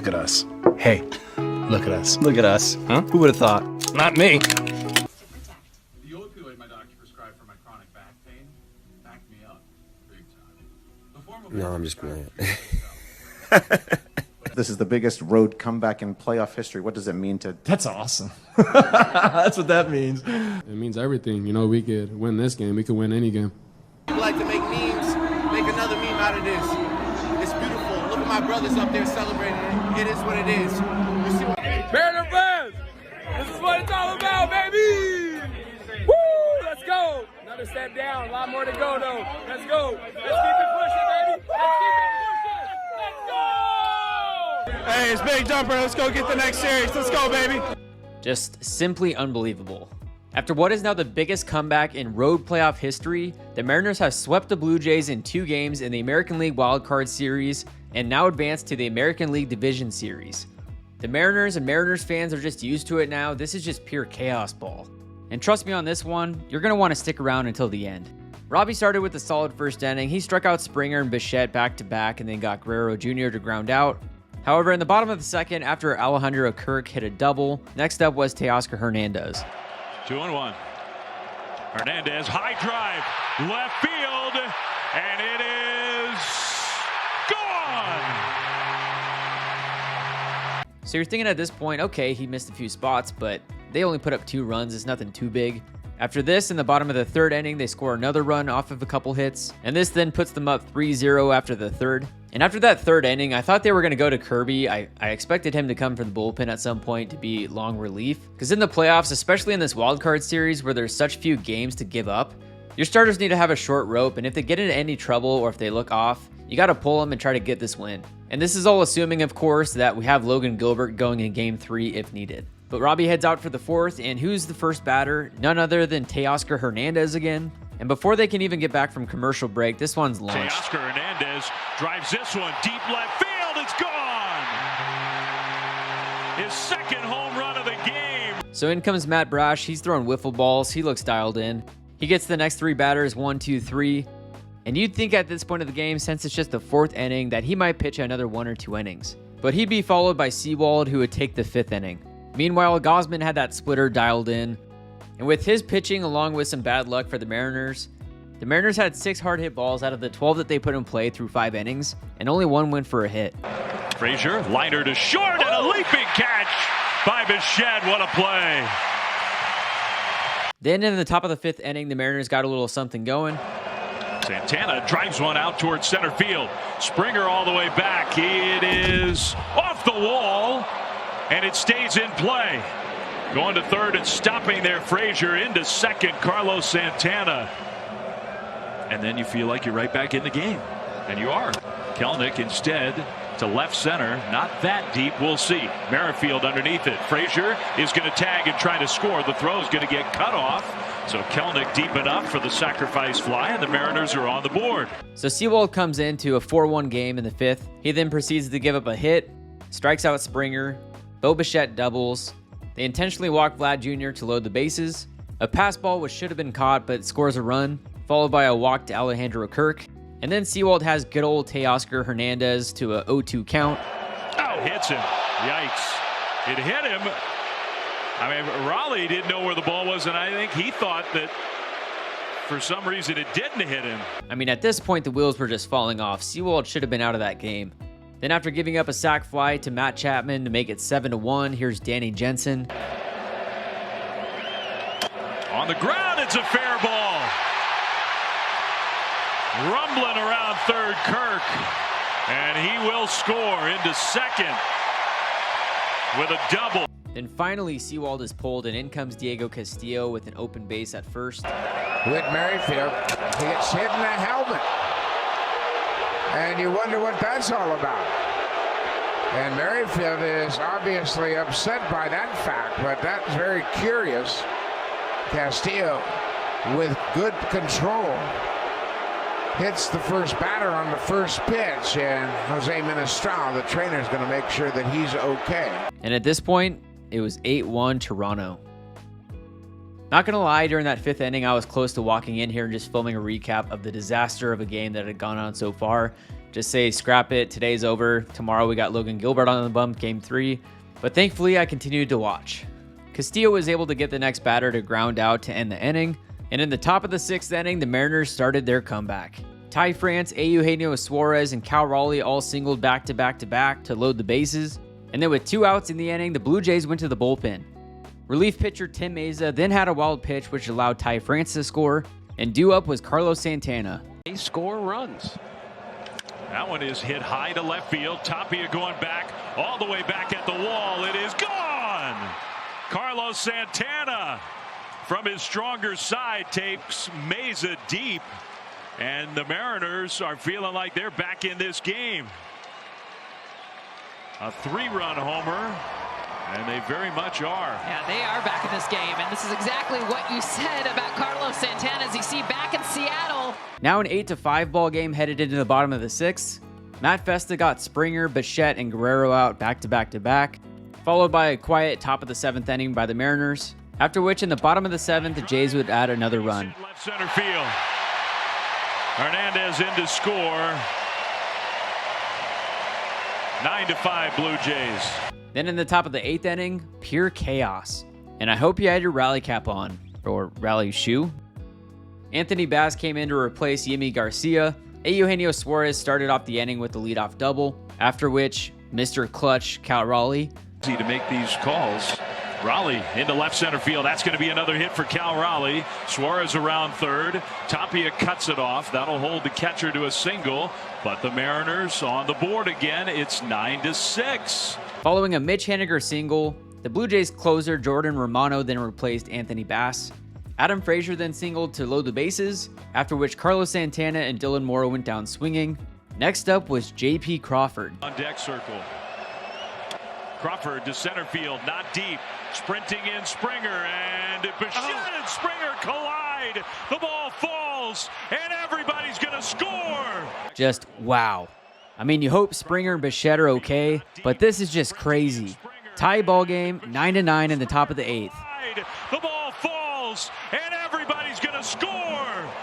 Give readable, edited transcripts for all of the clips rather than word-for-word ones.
Look at us. Hey, look at us. Look at us, huh? Who would have thought? Not me. The opioid my doctor prescribed for my chronic back pain backed me up big time. No, I'm just playing. This is the biggest road comeback in playoff history. What does it mean to... That's awesome. That's what that means. It means everything. You know, we could win this game. We could win any game. People like to make memes, make another meme out of this. It's beautiful. Look at my brothers up there celebrating it. It is what it is. You see what... Mariner fans, this is what it's all about, baby! Woo! Let's go! Another step down. A lot more to go, though. Let's go. Let's keep it pushing, baby. Let's keep it pushing. Let's go! Hey, it's Big Jumper. Let's go get the next series. Let's go, baby. Just simply unbelievable. After what is now the biggest comeback in road playoff history, the Mariners have swept the Blue Jays in 2 games in the American League Wildcard Series and now advanced to the American League Division Series. The Mariners and Mariners fans are just used to it now. This is just pure chaos ball. And trust me on this one, you're going to want to stick around until the end. Robbie started with a solid first inning. He struck out Springer and Bichette back-to-back and then got Guerrero Jr. to ground out. However, in the bottom of the second, after Alejandro Kirk hit a double, next up was Teoscar Hernandez. 2-1. Hernandez, high drive, left field, and it is gone! So you're thinking at this point, okay, he missed a few spots, but they only put up 2 runs. It's nothing too big. After this, in the bottom of the 3rd inning, they score another run off of a couple hits, and this then puts them up 3-0 after the 3rd. And after that 3rd inning, I thought they were going to go to Kirby. I expected him to come from the bullpen at some point to be long relief, because in the playoffs, especially in this wildcard series where there's such few games to give up, your starters need to have a short rope, and if they get into any trouble or if they look off, you got to pull them and try to get this win. And this is all assuming, of course, that we have Logan Gilbert going in Game 3 if needed. But Robbie heads out for the 4th, and who's the first batter? None other than Teoscar Hernandez again. And before they can even get back from commercial break, this one's launched. Teoscar Hernandez drives this one deep left field. It's gone! His 2nd home run of the game. So in comes Matt Brash. He's throwing wiffle balls. He looks dialed in. He gets the next 3 batters, 1, 2, 3. And you'd think at this point of the game, since it's just the 4th inning, that he might pitch another 1 or 2 innings. But he'd be followed by Sewald, who would take the 5th inning. Meanwhile, Gausman had that splitter dialed in. And with his pitching, along with some bad luck for the Mariners had 6 hard hit balls out of the 12 that they put in play through 5 innings, and only 1 went for a hit. Frazier, liner to short, and a leaping catch by Bichette. What a play. Then in the top of the 5th inning, the Mariners got a little something going. Santana drives one out towards center field. Springer all the way back. It is off the wall, and it stays in play. Going to 3rd and stopping there, Frazier into 2nd, Carlos Santana. And then you feel like you're right back in the game. And you are. Kelenic instead to left center. Not that deep. We'll see. Merrifield underneath it. Frazier is going to tag and try to score. The throw is going to get cut off. So Kelenic deep enough for the sacrifice fly, and the Mariners are on the board. So Sewald comes into a 4-1 game in the 5th. He then proceeds to give up a hit, strikes out Springer. Bo Bichette doubles. They intentionally walk Vlad Jr. to load the bases. A pass ball which should have been caught but scores a run, followed by a walk to Alejandro Kirk. And then Sewald has good old Teoscar Hernandez to a 0-2 count. Oh, hits him. Yikes. It hit him. I mean, Raleigh didn't know where the ball was, and I think he thought that for some reason it didn't hit him. I mean, at this point, the wheels were just falling off. Sewald should have been out of that game. Then after giving up a sac fly to Matt Chapman to make it 7-1, here's Danny Jensen. On the ground, it's a fair ball. Rumbling around 3rd, Kirk. And he will score into 2nd with a double. Then finally, Sewald is pulled, and in comes Diego Castillo with an open base at 1st. With Merrifield, he gets hit in the helmet. And you wonder what that's all about. And Merrifield is obviously upset by that fact, but that's very curious. Castillo, with good control, hits the first batter on the first pitch, and Jose Ministral, the trainer, is going to make sure that he's okay. And at this point, it was 8-1 Toronto. Not gonna lie, during that 5th inning, I was close to walking in here and just filming a recap of the disaster of a game that had gone on so far. just say scrap it, today's over. Tomorrow we got Logan Gilbert on the bump, game 3. But thankfully I continued to watch. Castillo was able to get the next batter to ground out to end the inning, and in the top of the 6th inning, the Mariners started their comeback. Ty France, Eugenio Suarez, and Cal Raleigh all singled back-to-back to load the bases, and then with 2 outs in the inning, the Blue Jays went to the bullpen. Relief pitcher Tim Meza then had a wild pitch which allowed Ty France to score, and due up was Carlos Santana. They score runs. That one is hit high to left field. Tapia going back, all the way back at the wall. It is gone! Carlos Santana from his stronger side takes Meza deep, and the Mariners are feeling like they're back in this game. A 3-run homer, and they very much are. Yeah, they are back in this game, and this is exactly what you said about Carlos Santana as you see back in Seattle. Now an 8-5 ball game headed into the bottom of the 6th. Matt Festa got Springer, Bichette, and Guerrero out back-to-back-to-back, followed by a quiet top of the 7th inning by the Mariners, after which in the bottom of the 7th, the Jays would add another run. Left center field. Hernandez in to score. 9-5 Blue Jays. Then in the top of the 8th inning, pure chaos. And I hope you had your rally cap on, or rally shoe. Anthony Bass came in to replace Yimi Garcia. Eugenio Suarez started off the inning with the leadoff double, after which Mr. Clutch, Cal Raleigh. Easy to make these calls. Raleigh into left center field. That's going to be another hit for Cal Raleigh. Suarez around third. Tapia cuts it off. That'll hold the catcher to a single. But the Mariners on the board again. It's 9-6. Following a Mitch Haniger single, the Blue Jays closer Jordan Romano then replaced Anthony Bass. Adam Frazier then singled to load the bases, after which Carlos Santana and Dylan Morrow went down swinging. Next up was J.P. Crawford. On deck circle. Crawford to center field, not deep. Sprinting in Springer, and Bichette and Springer collide. The ball falls, and everybody's going to score. Just wow. I mean, you hope Springer and Bichette are okay, but this is just crazy. Tie ball game, 9-9 in the top of the 8th. The ball falls, and everybody's going to score.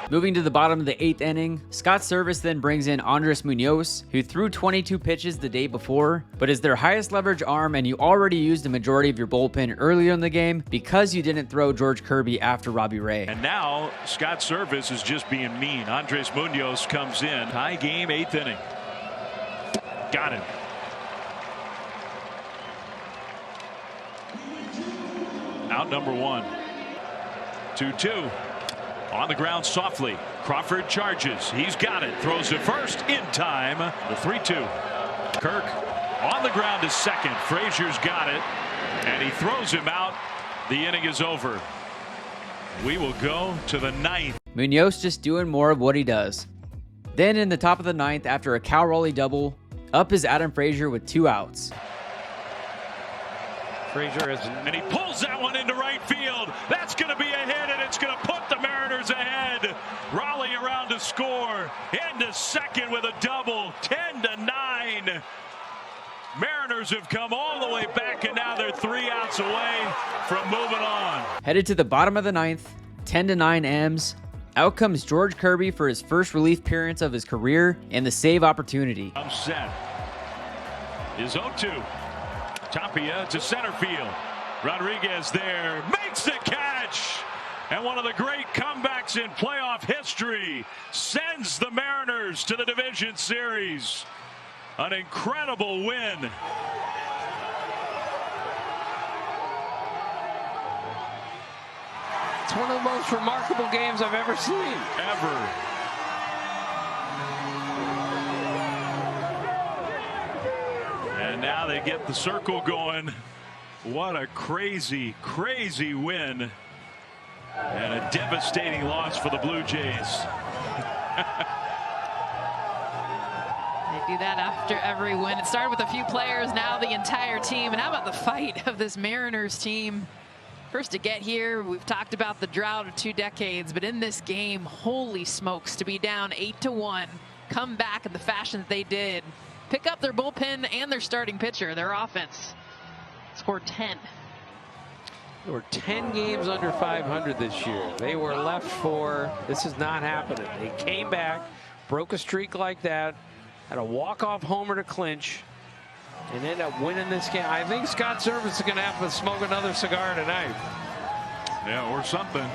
Moving to the bottom of the 8th inning, Scott Service then brings in Andres Munoz, who threw 22 pitches the day before, but is their highest leverage arm, and you already used the majority of your bullpen earlier in the game because you didn't throw George Kirby after Robbie Ray. And now Scott Service is just being mean. Andres Munoz comes in. Tie game, 8th inning. Got him. Out number 1. 2-2. On the ground softly. Crawford charges. He's got it. Throws it first in time. The 3-2. Kirk on the ground to second. Frazier's got it. And he throws him out. The inning is over. We will go to the 9th. Munoz just doing more of what he does. Then in the top of the 9th, after a Cal Raleigh double, up is Adam Frazier with 2 outs. Frazier is, and he pulls that one into right field. That's going to be a hit, and it's going to put the Mariners ahead. Raleigh around to score. Into second with a double. 10-9. Mariners have come all the way back, and now they're 3 outs away from moving on. Headed to the bottom of the 9th, 10-9 M's. Out comes George Kirby for his first relief appearance of his career and the save opportunity. I'm set. Is 0-2. Tapia to center field. Rodriguez there makes the catch. And one of the great comebacks in playoff history sends the Mariners to the division series. An incredible win. It's one of the most remarkable games I've ever seen. Ever. And now they get the circle going. What a crazy, crazy win. And a devastating loss for the Blue Jays. They do that after every win. It started with a few players, now the entire team. And how about the fight of this Mariners team? First to get here, we've talked about the drought of 2 decades, but in this game, holy smokes, to be down 8-1, come back in the fashion that they did, pick up their bullpen and their starting pitcher, their offense, scored 10. There were 10 games under 500 this year. They were left for, this is not happening. They came back, broke a streak like that, had a walk-off homer to clinch, and end up winning this game. I think Scott Servais is going to have to smoke another cigar tonight. Yeah, or something.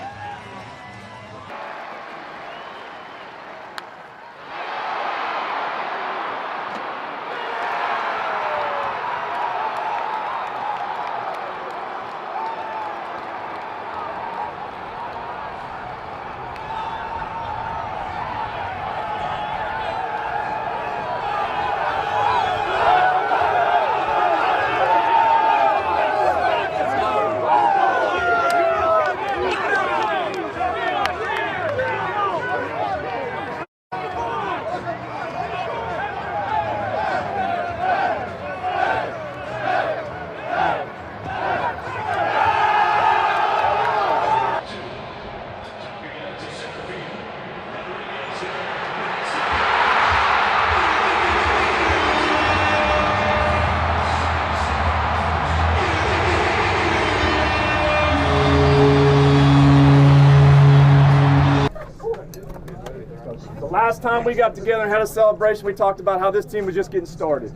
Last time we got together and had a celebration, we talked about how this team was just getting started.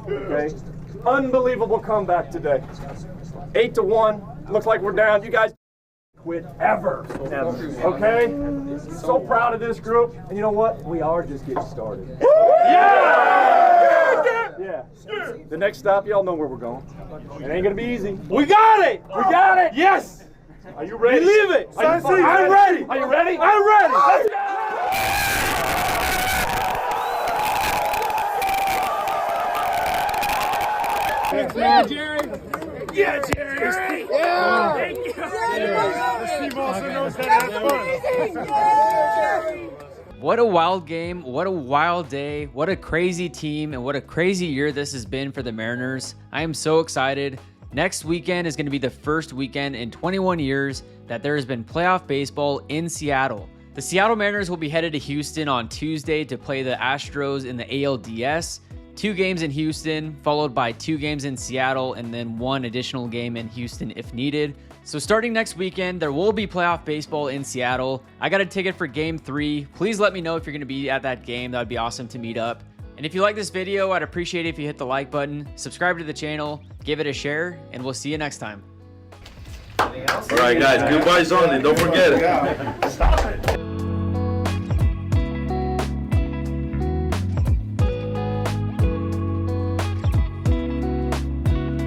Okay? Unbelievable comeback today. 8-1. Looks like we're down. You guys quit ever. Okay? So proud of this group. And you know what? We are just getting started. Yeah! Yeah. The next stop, y'all know where we're going. It ain't gonna be easy. We got it! We got it! Yes! Are you ready? Believe it! I'm ready! Are you ready? I'm ready! Let's go! Yeah, Jerry. Yeah, Jerry. Yeah. Thank you. Steve also knows that that's fun. What a wild game, what a wild day, what a crazy team, and what a crazy year this has been for the Mariners. I am so excited. Next weekend is going to be the first weekend in 21 years that there has been playoff baseball in Seattle. The Seattle Mariners will be headed to Houston on Tuesday to play the Astros in the ALDS. 2 games in Houston, followed by 2 games in Seattle, and then 1 additional game in Houston if needed. So starting next weekend, there will be playoff baseball in Seattle. I got a ticket for Game 3. Please let me know if you're going to be at that game. That would be awesome to meet up. And if you like this video, I'd appreciate it if you hit the like button, subscribe to the channel, give it a share, and we'll see you next time. All right, guys, goodbyes only. Don't forget it. Stop it.